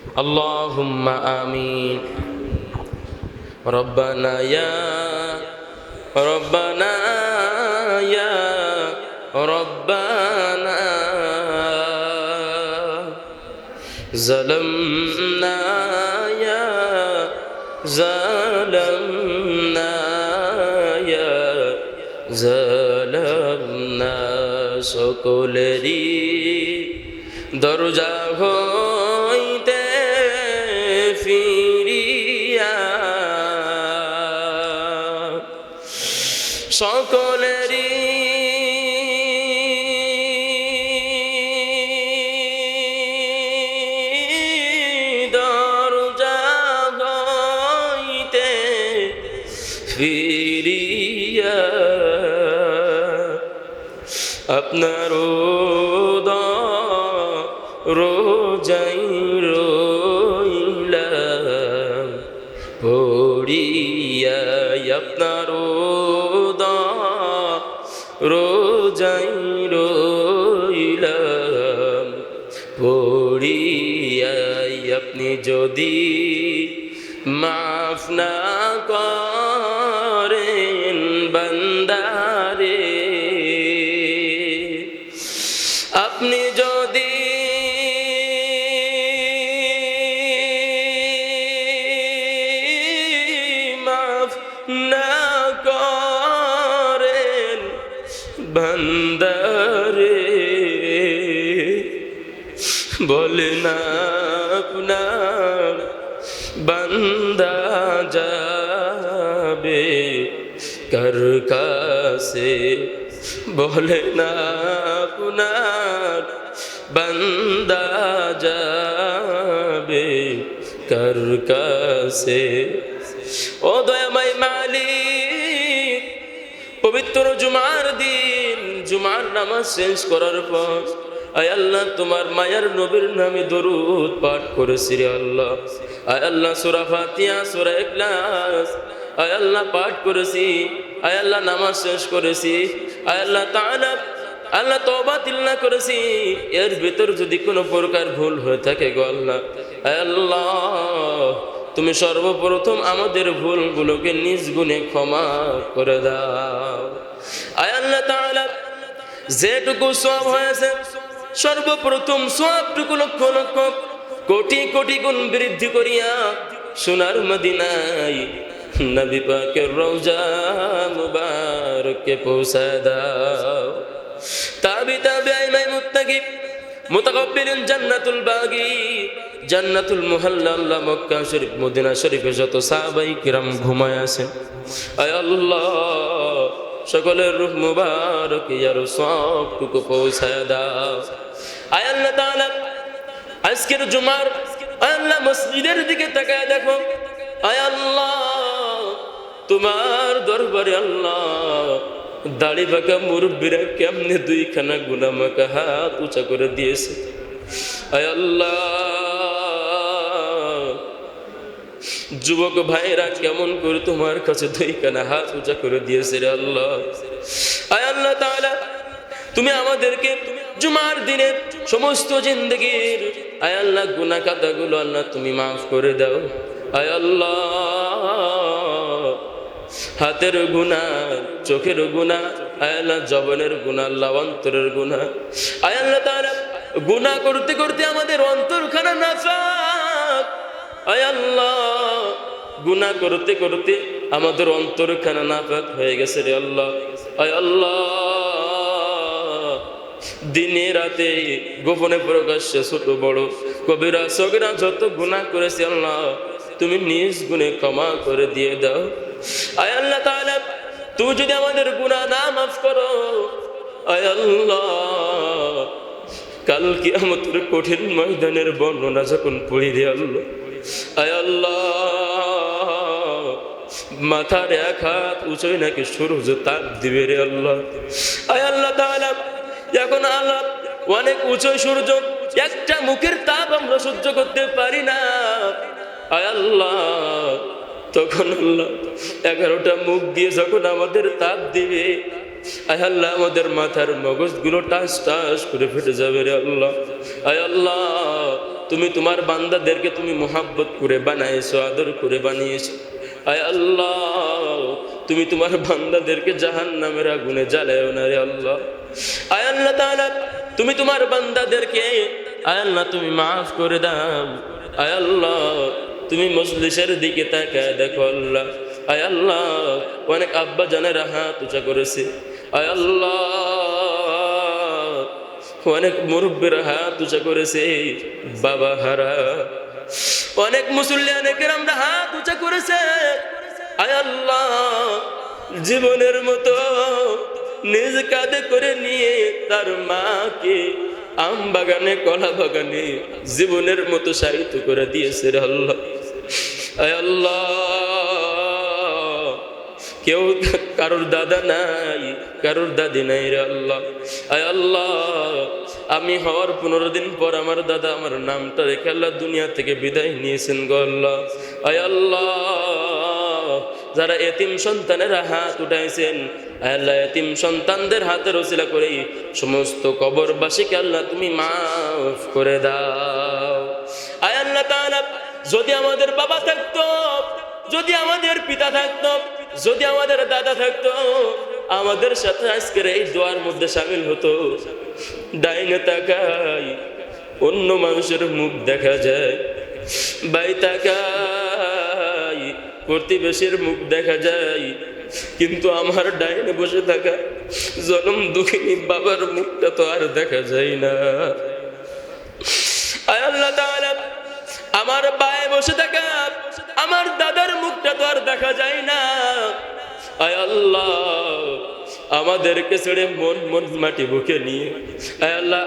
اللهم آمين. ربنا يا ربنا يا ربنا ظلمنا يا ظلمنا يا ظلمنا সকলেরই দরজা হইতে ফিরিয়া সকলেরই দরজা হইতে ফিরিয়া আপনার রোজাই রইলাম পড়িয়া আপনার রোজাই রইলাম পড়িয়া আপনি যদি মাফ না করেন বান্দারে আপনি যদি মাফ না করেন বান্দারে বলেন আপনার বান্দা যাবে কার কাছে বলেন আপনার বান্দা যাবে কার কাছে ও দয়াময় মালিক পবিত্র জুমার দিন জুমার নামাজ শেষ করার পর আয় আল্লাহ তোমার মায়ার নবীর নামে দরুদ পাঠ করেছি রে আল্লাহ আয় আল্লাহ সূরা ফাতিহা সূরা ইখলাস আয় আল্লাহ পাঠ করেছি আয় আল্লাহ নামাজ শেষ করেছি আয় আল্লাহ তাআলা আল্লাহ তওবা তিল্লা করেছি এর ভিতর যদি কোনো প্রকার ভুল হয়ে থাকে গো আল্লাহ আয় আল্লাহ তুমি সর্বপ্রথম আমাদের ভুলগুলোকে নিজ গুণে ক্ষমা করে দাও আয় আল্লাহ তাআলা যেটুকু সওয়াব হয়েছে সর্বপ্রথম সওয়াবটুকু লক্ষ লক্ষ কোটি কোটি গুণ বৃদ্ধি করিয়া সোনার মদিনায় নবী পাকের রওজা মুবারকে পৌঁছায় দাও তাবি তাবিঈন মুত্তাকি মুতাকাব্বিরিন জান্নাতুল বাগি জান্নাতুল মুহাল্লা আল্লাহ মক্কা শরীফ মদিনা শরীফে যত সাহাবায়ে কিরাম ঘুমায় আছেন আয় আল্লাহ সকলের রূহ মুবারক ইয়ার সবটুকু পৌঁছায় দাও আয় আল্লাহ তাআলা আজকের জুমার আল্লাহ মসজিদের দিকে তাকায় দেখো আয় আল্লাহ তোমার দরবারে আল্লাহ দাড়ি বাঁকা মুরব্বীরা কেমনে দুইখানা গুনাহ মাখা হাত উঁচা করে দিয়েছে আয় আল্লাহ যুবক ভাইরা কেমন করে তোমার কাছে দুইখানা হাত উঁচা করে দিয়েছে রে আল্লাহ আয় আল্লাহ তাআলা তুমি আমাদেরকে জুমার দিনে সমস্ত জিন্দেগীর আয় আল্লাহ গুনাহ খাতাগুলো আল্লাহ তুমি মাফ করে দাও আয় আল্লাহ হাতের গুনাহ চোখের গুনাহ আয় আল্লাহ জবানের গুনাহ আল্লাহ অন্তরের গুনাহ আয় আল্লাহ তাআলা গুনাহ করতে করতে আমাদের অন্তরখানা নাফাক আয় আল্লাহ গুনাহ করতে করতে আমাদের অন্তরখানা নাফাক হয়ে গেছে রে আল্লাহ আয় আল্লাহ দিনে রাতে গোপনে প্রকাশ্যে ছোট বড় কবিরা সগীরা যত গুনাহ করেছে আল্লাহ তুমি নিজ গুণে ক্ষমা করে দিয়ে দাও আয় আল্লাহ তাআলা তুমি যদি আমাদের গুনাহ না মাফ করো আয় আল্লাহ কাল কিয়ামতের কঠিন ময়দানের বর্ণনা যখন পড়ি রে আল্লাহ আয় আল্লাহ মাথার এক হাত উঁচুই নাকি সূর্য তাপ দিবে রে আল্লাহ আয় আল্লাহ তাআলা এখন আল্লাহ অনেক উঁচু সূর্য একটা মুখের তাপ আমরা সহ্য করতে পারি না আয় আল্লাহ তখন আল্লাহ 11টা মুখ দিয়ে যখন আমাদের তাপ দিবে আয় আল্লাহ আমাদের মাথার মগজগুলো টাস টাস করে ফেটে যাবে রে আল্লাহ আয় আল্লাহ তুমি তোমার বান্দাদেরকে তুমি মোহাব্বত করে বানাইছো, আদর করে বানিয়েছো। আয় আল্লাহ, তুমি তোমার বান্দাদেরকে জাহান্নামের আগুনে জ্বালায়ও না রে আল্লাহ। আয় আল্লাহ তাআলা, তুমি তোমার বান্দাদেরকে আয় আল্লাহ তুমি মাফ করে দাও। আয় আল্লাহ, তুমি মজলিসের দিকে তাকায় দেখো আল্লাহ। আয় আল্লাহ, অনেক আব্বা জানেরা হাত উঁচা করেছে। আয় আল্লাহ, অনেক মুরব্বীরা হাত উঁচা করেছে বাবা হারা। অনেক মুসল্লিয়ানে কেরামরা হাত উঁচা করেছে। আয় আল্লাহ, জীবনের মতো নিজ কাঁধে করে নিয়ে তার মাকে আম বাগানে কলা বাগানে জীবনের মতো সাহিত্য করে দিয়েছে রে আল্লাহ। আয় আল্লাহ, কেউ কারোর দাদা নাই, কারোর দাদি নাই রে আল্লাহ। আয় আল্লাহ, আমি হওয়ার 15 দিন পর আমার দাদা আমার নামটা রেখে আল্লাহ দুনিয়া থেকে বিদায় নিয়েছেন গো আল্লাহ। আয় আল্লাহ, যারা এতিম সন্তানেরা হাত উঠাইছেন আয় আল্লাহ, এতিম সন্তানদের হাতের ওসিলা করেই সমস্ত কবরবাসীকে আল্লাহ তুমি মাফ করে দাও। আয় আল্লাহ তাআলা, যদি আমাদের বাবা থাকতো, যদি আমাদের পিতা থাকতো, যদি আমাদের দাদা থাকতো, আমাদের সাথে আজকের এই দোয়ার মধ্যে শামিল হতো। ডাইনে তাকাই অন্য মানুষের মুখ দেখা যায়, বাই তাকাই প্রতিবেশীর মুখ দেখা যায়, কিন্তু আমার ডাইনে বসে থাকা জনম দুঃখিনী বাবার মুখটা তো আর দেখা যায় না। আয় আল্লাহ তাআলা, আমার বায়ে বসে থাকা আমার দাদার মুখটা তো আর দেখা যায় না। আয় আল্লাহ, আমাদেরকে ছেড়ে মন মন মাটি বুকে নিয়ে আয় আল্লাহ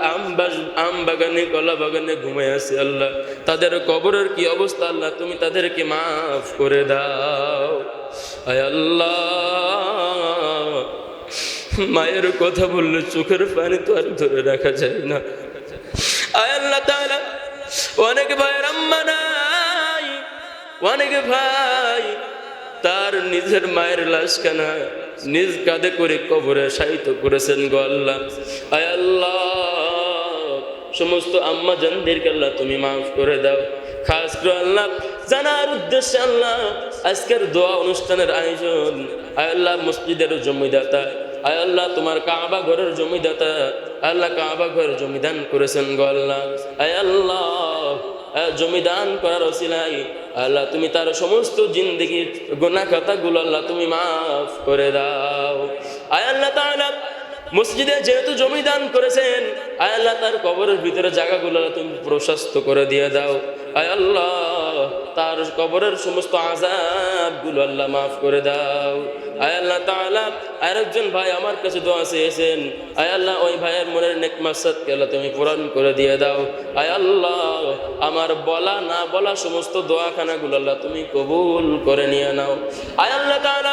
আম বাগানে কলা বাগানে ঘুমায় আছে আল্লাহ, তাদের কবরের কি অবস্থা আল্লাহ তুমি তাদেরকে মাফ করে দাও। আয় আল্লাহ, মায়ের কথা বললে চোখের পানি তো আর ধরে রাখা যায় না। আয় আল্লাহ তাআলা, অনেক ভাইয়ের আম্মা নাই, অনেক ভাই তার নিজের মায়ের লাশখানা নিজ কাঁধে করে কবরে শায়িত করেছেন গো আল্লাহ। আয় আল্লাহ, সমস্ত আম্মা জানদেরকে আল্লাহ তুমি মাফ করে দাও। খাস করে আল্লাহ জানার উদ্দেশ্যে আল্লাহ আজকের দোয়া অনুষ্ঠানের আয়োজন। আয় আল্লাহ, মসজিদের জমিদাতা, আয় আল্লাহ তোমার কাবা ঘরের জমিদাতা, আল্লাহ কাবা ঘরের জমিদান করেছেন গো আল্লাহ। আয় আল্লাহ, জমিদান করার ওসিলায় আল্লাহ তুমি তার সমস্ত জিন্দেগির গুনাহ খাতাগুলো আল্লাহ তুমি মাফ করে দাও। আয় আল্লাহ তাআলা, মসজিদে যেহেতু জমিদান করেছেন আয় আল্লাহ তার কবরের ভিতরে জায়গাগুলো তুমি প্রশস্ত করে দিয়ে দাও। আয় আল্লাহ, তার কবরের সমস্ত আযাবগুলো আল্লাহ মাফ করে দাও। আয় আল্লাহ তাআলা, আরেকজন ভাই আমার কাছে দোয়া চেয়েছেন, আয় আল্লাহ ওই ভাইয়ের মনের নেক মাকসাদকে আল্লাহ তুমি পূরণ করে দিয়ে দাও। আয় আল্লাহ, আমার বলা না বলা সমস্ত দোয়াখানাগুলো আল্লাহ তুমি কবুল করে নিয়ে নাও। আয় আল্লাহ তাআলা,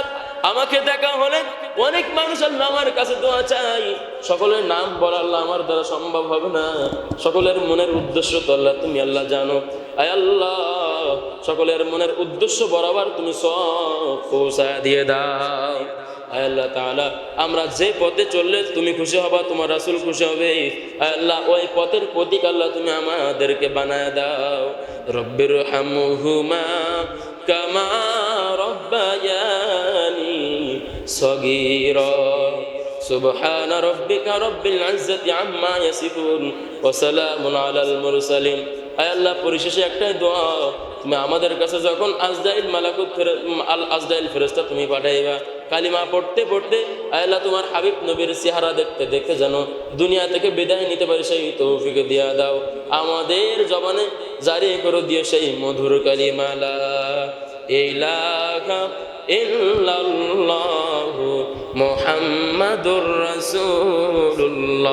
আমাকে দেখা হলে অনেক মানুষ আল্লাহ আমার কাছে দোয়া চাই, সকলের নাম বলা আল্লাহ আমার দ্বারা সম্ভব হবে না, সকলের মনের উদ্দেশ্য তো আল্লাহ তুমি আল্লাহ জানো। আয় আল্লাহ, সকলের মনের উদ্দেশ্য বরাবর তুমি সব পৌঁছায় দিয়ে দাও। আয় আল্লাহ তাআলা, আমরা যে পথে চললে তুমি খুশি হবা, তোমার রাসূল খুশি হবে, আয় আল্লাহ ওই পথের প্রতীক আল্লাহ তুমি আমাদেরকে বানায় দাও। রব্বির হামহুমা কামা রব্বায়ানি সগীরা সুবহান রাব্বিকা রব্বিল ইজ্জাতি আম্মা ইয়াসিফুন ওয়া সালামুন আলাল মুরসালিন। আয় আল্লাহ, পরিশেষে একটাই দোয়া, তুমি আমাদের কাছে যখন আজরাইল ফেরেশতা তুমি পাঠাইবা, কালিমা পড়তে পড়তে আয় আল্লাহ তোমার হাবিব নবীর চেহারা দেখতে দেখতে যেন দুনিয়া থেকে বিদায় নিতে পারি সেই তৌফিক দিয়া দাও। আমাদের জবানে জারি করে দিয়ে সেই মধুর কালিমা লা ইলাহা ইল্লাল্লাহু মুহাম্মাদুর রাসূলুল্লাহ।